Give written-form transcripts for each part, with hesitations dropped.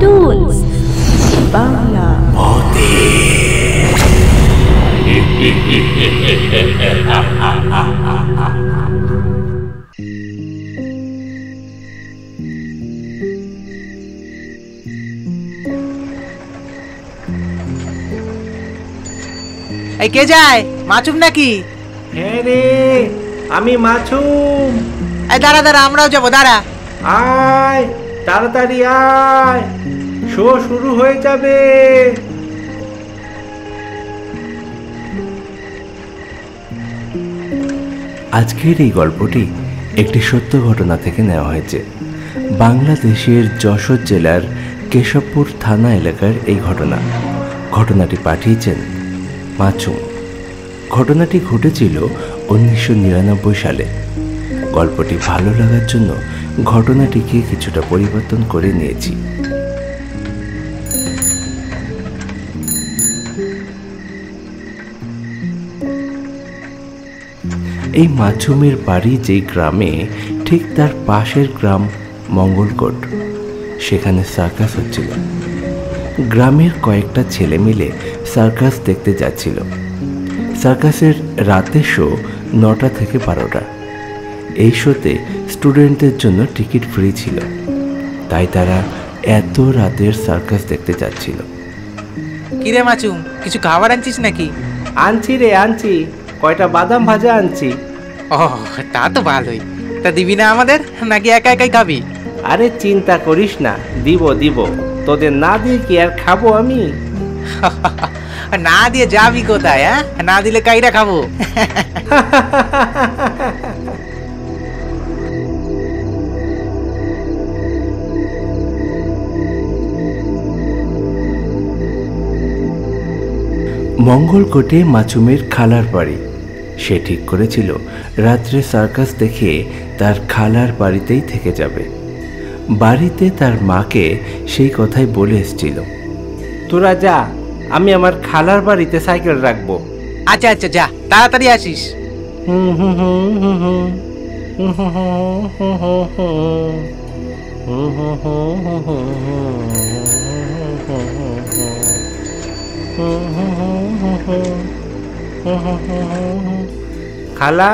Toons Bangla. এই কে যায়? মাছুম নাকি? হ্যাঁ রে, আমি মাছুম। এই দাঁড়া দাঁড়া, আমরাও যাবো, দাঁড়া। আয় তাড়াতাড়ি আয়, শো শুরু হয়ে যাবে। আজকের এই গল্পটি একটি সত্য ঘটনা থেকে নেওয়া হয়েছে। বাংলাদেশের যশোর জেলার কেশবপুর থানা এলাকার এই ঘটনাটি পাঠিয়েছেন মাছুম। ঘটনাটি ঘটেছিল 1999 সালে। গল্পটি ভালো লাগার জন্য ঘটনাটিকে কিছুটা পরিবর্তন করে নিয়েছি। এই মাছুমের বাড়ি যে গ্রামে, ঠিক তার পাশের গ্রাম মঙ্গলকোট। সেখানে সার্কাস হচ্ছিল। গ্রামের কয়েকটা ছেলে মিলে সার্কাস দেখতে যাচ্ছিল। সার্কাসের রাতের শো 9টা থেকে 12টা। এই শোতে স্টুডেন্টদের জন্য টিকিট ফ্রি ছিল, তাই তারা এত রাতের সার্কাস দেখতে যাচ্ছিল। কিরে মাছুম, কিছু খাবার আনছিস নাকি? আনছি রে, আনছি। কয়টা বাদাম ভাজা আনছি। ও, তা তো ভালোই। তা দিবি না আমাদের, নাকি একা একাই খাবি? আরে চিন্তা করিস না, দিব দিব। তোদের না দিয়ে কি আর খাবো আমি? না দিয়ে যাবি কোথায়? হ্যাঁ, না দিলে কাইরা খাবো? মঙ্গলকোটে মাছুমের খালার বাড়ি। সে ঠিক করেছিল রাত্রে সার্কাস দেখে তার খালার বাড়িতেই থেকে যাবে। বাড়িতে তার মাকে সেই কথাই বলে এসেছিল। তোরা যা, আমি আমার খালার বাড়িতে সাইকেল রাখবো। আচ্ছা আচ্ছা, যা, তাড়াতাড়ি আসিস। খালা,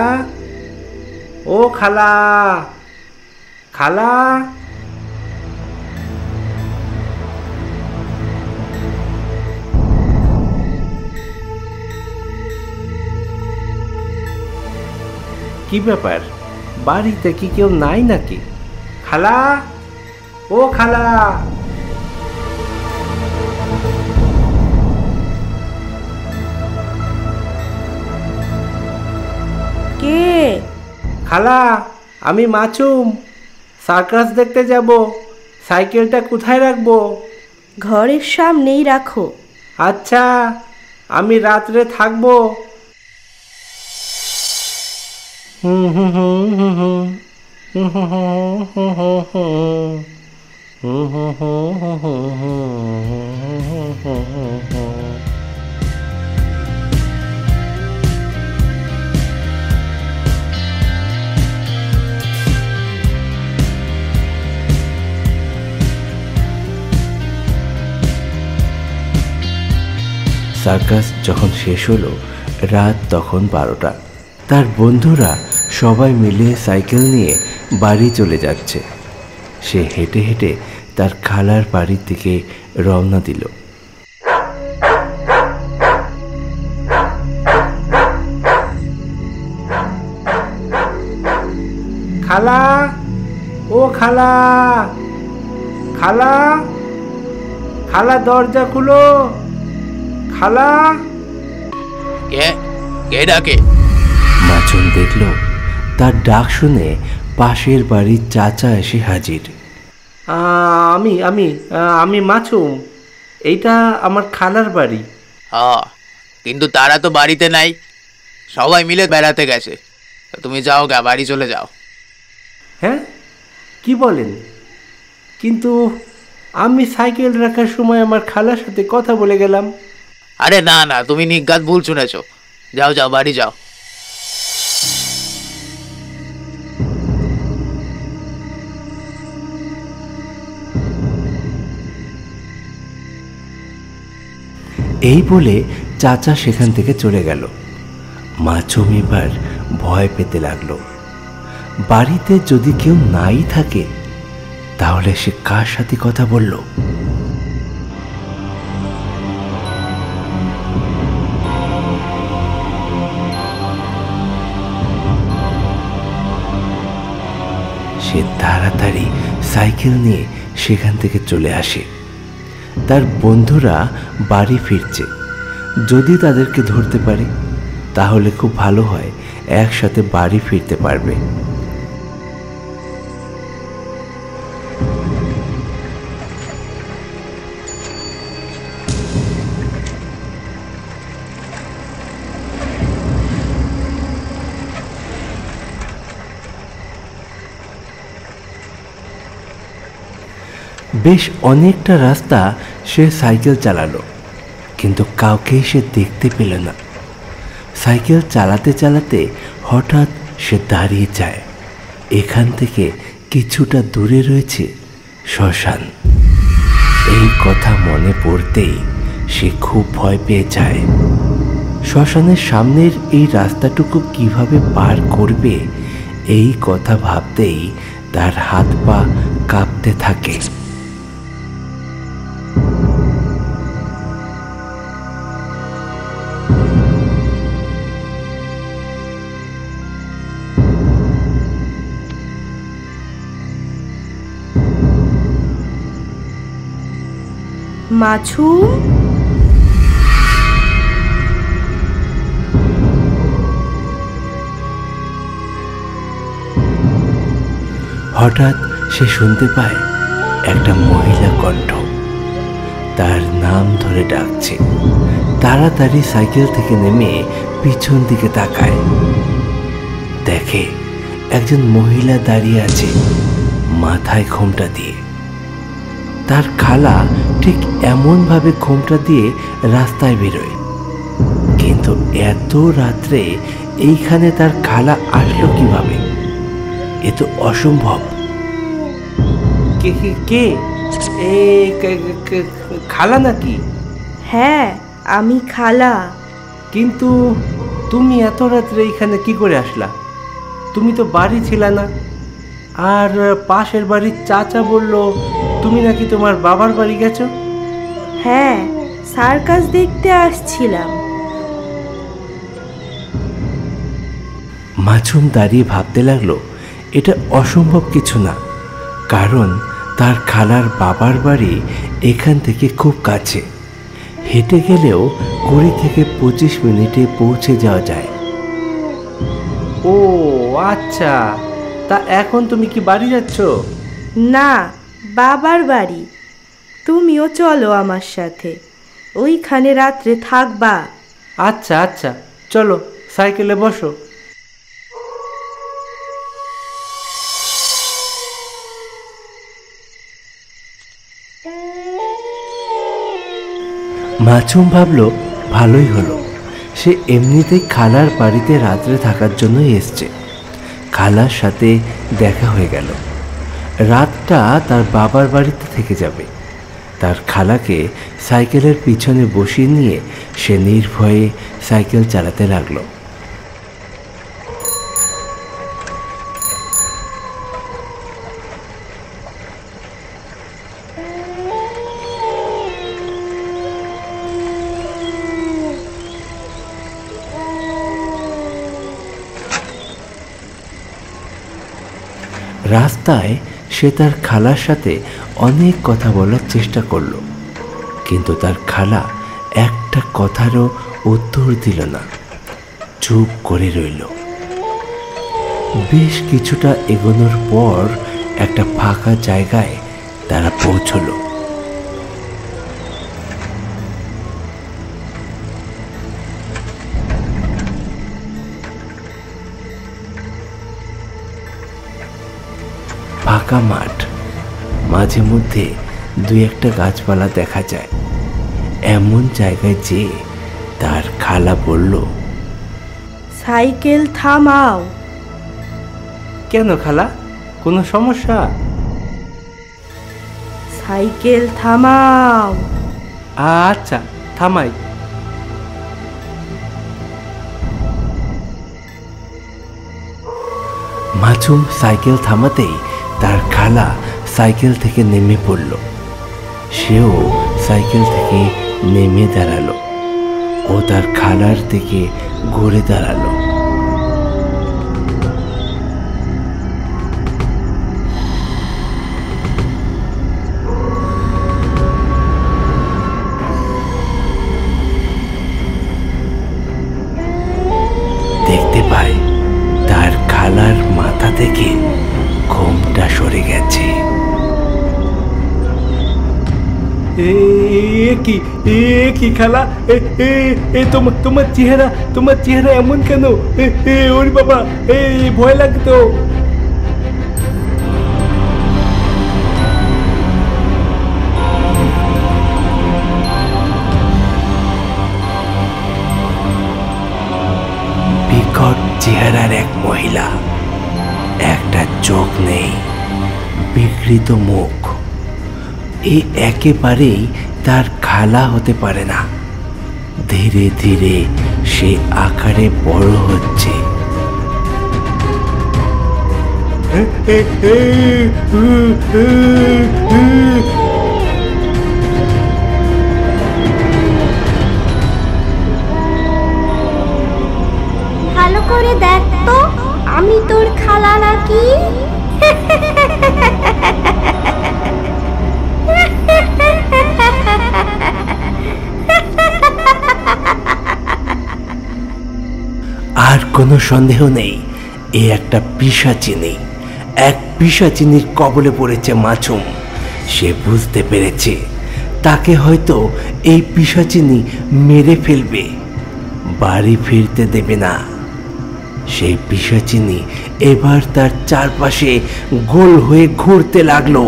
ও খালা, খালা। কি ব্যাপার, বাড়িতে কি কেউ নাই নাকি? খালা, ও খালা। কে? খালা, আমি মাছুম। সার্কাস দেখতে যাব। সাইকেলটা কোথায় রাখবো? ঘরের সামনেই রাখো। আচ্ছা, আমি রাত্রে থাকবো। সার্কাস যখন শেষ হলো, রাত তখন 12টা। তার বন্ধুরা সবাই মিলে সাইকেল নিয়ে বাড়ি চলে যাচ্ছে। সে হেঁটে হেঁটে তার খালার বাড়ির দিকে রওনা দিল। খালা, ও খালা, খালা, খালা দরজা খুলো। খালা। কে ডাকে? মাছুম দেখল তার ডাক শুনে পাশের বাড়ির চাচা এসে হাজির। আমি আমি আমি মাছুম। এইটা আমার খালার বাড়ি। কিন্তু তারা তো বাড়িতে নাই, সবাই মিলে বেড়াতে গেছে। তুমি যাও গা, বাড়ি চলে যাও। হ্যাঁ, কি বলেন? কিন্তু আমি সাইকেল রাখার সময় আমার খালার সাথে কথা বলে গেলাম। আরে না না, তুমি নিজ্ঞাত ভুল শুনেছো। যাও যাও, বাড়ি যাও। এই বলে চাচা সেখান থেকে চলে গেল। মাছুম এবার ভয় পেতে লাগলো। বাড়িতে যদি কেউ নাই থাকে তাহলে সে কার সাথে কথা বলল? সে তাড়াতাড়ি সাইকেল নিয়ে সেখান থেকে চলে আসে। তার বন্ধুরা বাড়ি ফিরছে, যদি তাদেরকে ধরতে পারে তাহলে খুব ভালো হয়, একসাথে বাড়ি ফিরতে পারবে। বেশ অনেকটা রাস্তা সে সাইকেল চালালো, কিন্তু কাউকেই সে দেখতে পেল না। সাইকেল চালাতে চালাতে হঠাৎ সে দাঁড়িয়ে যায়। এখান থেকে কিছুটা দূরে রয়েছে শ্মশান। এই কথা মনে পড়তেই সে খুব ভয় পেয়ে যায়। শ্মশানের সামনের এই রাস্তাটুকু কিভাবে পার করবে, এই কথা ভাবতেই তার হাত পা কাঁপতে থাকে। মাছুম, হঠাৎ সে শুনতে পায় একটা মহিলা কণ্ঠ তার নাম ধরে ডাকছে। তাড়াতাড়ি সাইকেল থেকে নেমে পিছন দিকে তাকায়, দেখে একজন মহিলা দাঁড়িয়ে আছে মাথায় ঘোমটা দিয়ে। তার খালা ঠিক এমনভাবে ঘোমটা দিয়ে রাস্তায় বেরোয়, কিন্তু এত রাত্রে এইখানে তার খালা আসলো কিভাবে? এ তো অসম্ভব। কে কে কে খালা নাকি? হ্যাঁ আমি খালা। কিন্তু তুমি এত রাত্রে এখানে কি করে আসলা? তুমি তো বাড়ি ছিলা না। আর পাশের বাড়ির চাচা বলল তুমি নাকি তোমার বাবার বাড়ি গেছো। হ্যাঁ, সার্কাস দেখতে আসছিলাম। মাছুম দাঁড়িয়ে ভাবতে লাগলো এটা অসম্ভব কিছু না, কারণ তার খালার বাবার বাড়ি এখান থেকে খুব কাছে। হেঁটে গেলেও 20 থেকে 25 মিনিটে পৌঁছে যাওয়া যায়। ও আচ্ছা, তা এখন তুমি কি বাড়ি যাচ্ছ? না, বাবার বাড়ি। তুমিও চলো আমার সাথে, ওইখানে রাত্রে থাকবা। আচ্ছা আচ্ছা, চলো সাইকেলে বসো। মাছুম ভাবল ভালোই হলো, সে এমনিতেই খালার বাড়িতে রাত্রে থাকার জন্যই এসছে। খালার সাথে দেখা হয়ে গেল। রাতটা তার বাবার বাড়িতে থেকে যাবে। তার খালাকে সাইকেলের পিছনে বসিয়ে নিয়ে সে নির্ভয়ে সাইকেল চালাতে লাগলো। রাস্তায় সে তার খালার সাথে অনেক কথা বলার চেষ্টা করল, কিন্তু তার খালা একটা কথারও উত্তর দিল না, চুপ করে রইল। বেশ কিছুটা এগোনোর পর একটা ফাঁকা জায়গায় তারা পৌঁছলো। ফাঁকা মাঠ, মাঝে মধ্যে দুই একটা গাছপালা দেখা যায়। এমন জায়গায় যে তার খালা বলল, সাইকেল থামাও। কেন খালা, কোনো সমস্যা? সাইকেল থামাও। আচ্ছা থামাই, মাছুম সাইকেল থামাতেই তার খালা সাইকেল থেকে নেমে পড়ল। সেও সাইকেল থেকে নেমে দাঁড়ালো ও তার খালার দিকে ঘুরে দাঁড়ালো। দেখতে পায় তার খালার মাথা থেকে ঘোমটা সরে গেছে। কি খালা, তোমার চেহারা এমন কেন? ওরে বাবা, ভয় লাগতো। বিকট চেহারার এক মহিলা, একটা চোখ নেই, বিকৃত মুখ। এ একেবারেই তার খালা হতে পারে না। ধীরে ধীরে সে আকারে বড় হচ্ছে। ভালো করে দেখ তো, আমি তোর খালা নাকি? আর কোনো সন্দেহ নেই, এ একটা পিশাচিনী। এক পিশাচিনীর কবলে পড়েছে মাছুম। সে বুঝতে পেরেছে তাকে হয়তো এই পিশাচিনী মেরে ফেলবে, বাড়ি ফিরতে দেবে না। সেই পিশাচিনী এবার তার চারপাশে গোল হয়ে ঘুরতে লাগলো।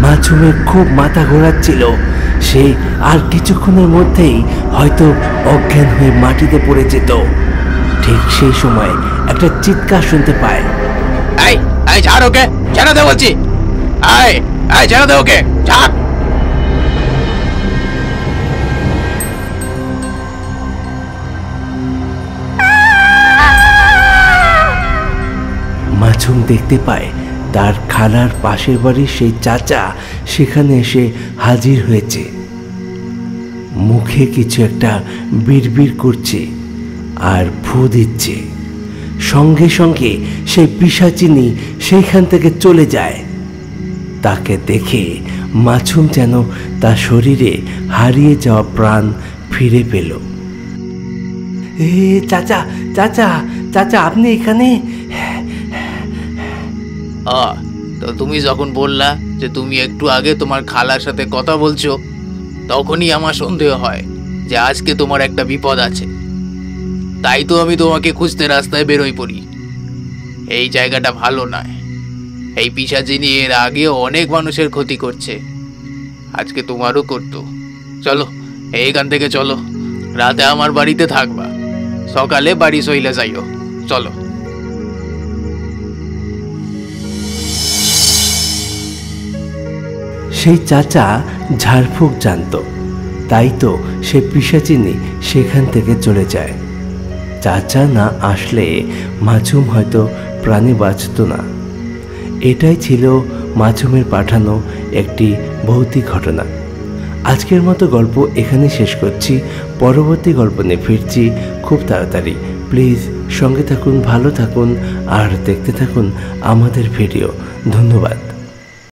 মাছুমের খুব মাথা ঘোরাচ্ছিল। সে আর কিছুক্ষণের মধ্যেই হয়তো অজ্ঞান হয়ে মাটিতে পড়ে যেত। ঠিক সেই সময় একটা চিৎকার শুনতে পায়। ছাড় ওকে, ছেড়ে দে বলছি। ছেড়ে দে ওকে, ছাড়। মাছুম দেখতে পায় তার খালার পাশের বাড়ির সেই চাচা সেখানে এসে হাজির হয়েছে। মুখে কিছু একটা বিড়বিড় করছে আর ফু দিচ্ছে। সঙ্গে সঙ্গে সেই পিশাচিনী সেইখান থেকে চলে যায়। তাকে দেখে মাছুম যেন তার শরীরে হারিয়ে যাওয়া প্রাণ ফিরে পেল। চাচা চাচা চাচা, আপনি এখানে? তো তুমি যখন বললা যে তুমি একটু আগে তোমার খালার সাথে কথা বলছো, তখনই আমার সন্দেহ হয় যে আজকে তোমার একটা বিপদ আছে। তাই তো আমি তোমাকে খুঁজতে রাস্তায় বেরোই পড়ি। এই জায়গাটা ভালো নয়। এই পিশাচিনী এর আগেও অনেক মানুষের ক্ষতি করছে, আজকে তোমারও করতো। চলো এইখান থেকে চলো, রাতে আমার বাড়িতে থাকবা, সকালে বাড়ি চইলে যাইও। চলো। সেই চাচা ঝাড়ফুঁক জানত, তাই তো সে পিশাচিনী সেখান থেকে চলে যায়। চাচা না আসলে মাছুম হয়তো প্রাণে বাঁচত না। এটাই ছিল মাছুমের পাঠানো একটি ভৌতিক ঘটনা। আজকের মতো গল্প এখানে শেষ করছি। পরবর্তী গল্প নিয়ে ফিরছি খুব তাড়াতাড়ি। প্লিজ সঙ্গে থাকুন, ভালো থাকুন আর দেখতে থাকুন আমাদের ভিডিও। ধন্যবাদ।